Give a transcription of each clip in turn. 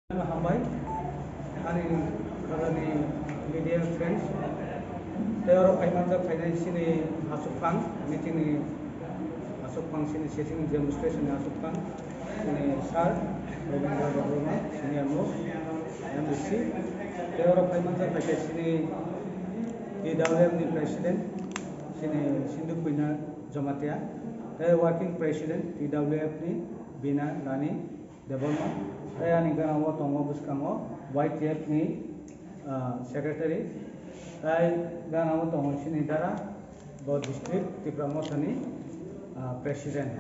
Hambai, ani kagani media friends, teyoro kaimanja financial asupang, meeting ni asupang sini setting demonstration ni asupang, sini sar, Robindra Babroma, senior most, MBC, teyoro kaimanja financial ni DWF ni president, sini Sindhu Pina Jamatia, working president DWF ni Bina Rani Development, saya ni kan awak tongo buskango YTF ni secretary, saya kan awak tongo sini dara bo district Tipramota ni president,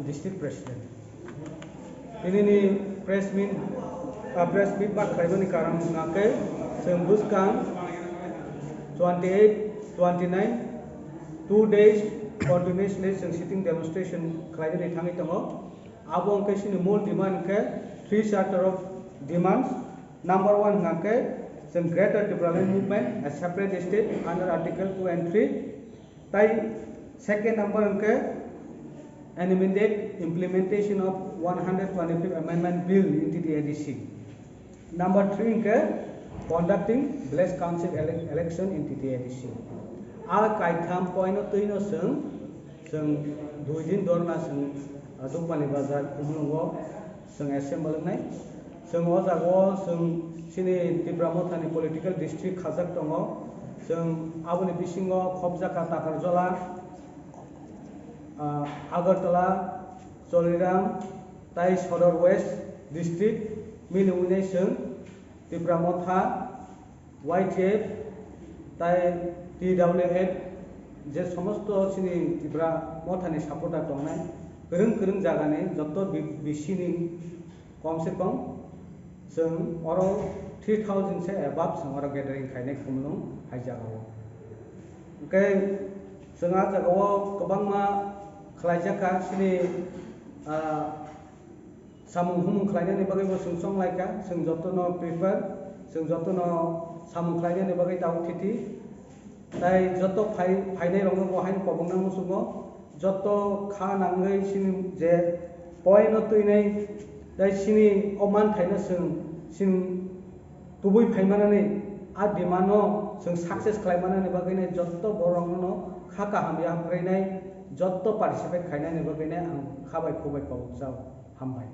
district president. Ini ni press meet bak kayu ni karang ngakai sembuskan 28, 29, 2 days continuously sitting demonstration kayu ni tangi tongo. Abang ke sini mul demand ke 3 charter of demands. Number 1 ngake some greater Tipraland movement a separate state under Article 2 and 3. Tai second number ke an immediate implementation of 125th Amendment Bill into the ADC. Number 3 ke conducting blessed council election into the ADC. Al kaitham point of tuino sung 2 din dorna sung Dukmani Bazar Umlungo sung assemble nai sung ojago sung sini Tipramota ni political district khajak tongo sung aboni bisingo khobjaka Takarjola Agartala Soliram tai Sodor West district minumune sung Tipramota YTF tai TWF je somosto sini Tipramota ni supporter tongnai kereng jaga ni joto bisini kom se kom sung oro 3000 se above sung oro gathering khaine khumlung hai jaga o ke sunga jaga o kobang ma khlaijaka sini samung humung khlaina ni bagai bo sungsong laika sung joto no prefer sung joto no samung khlaina ni bagai tau thiti tai joto phainai rong bo hain kobong nang musugo joto kha nangai sini je point tuinai dai sini oman thaina sing tubui phaimanani a dimano sing success khlaimanani bagaini joto borongno kha ka hamya hamrainai joto participate khainani bagaini ang khabai khubai pawjau hambai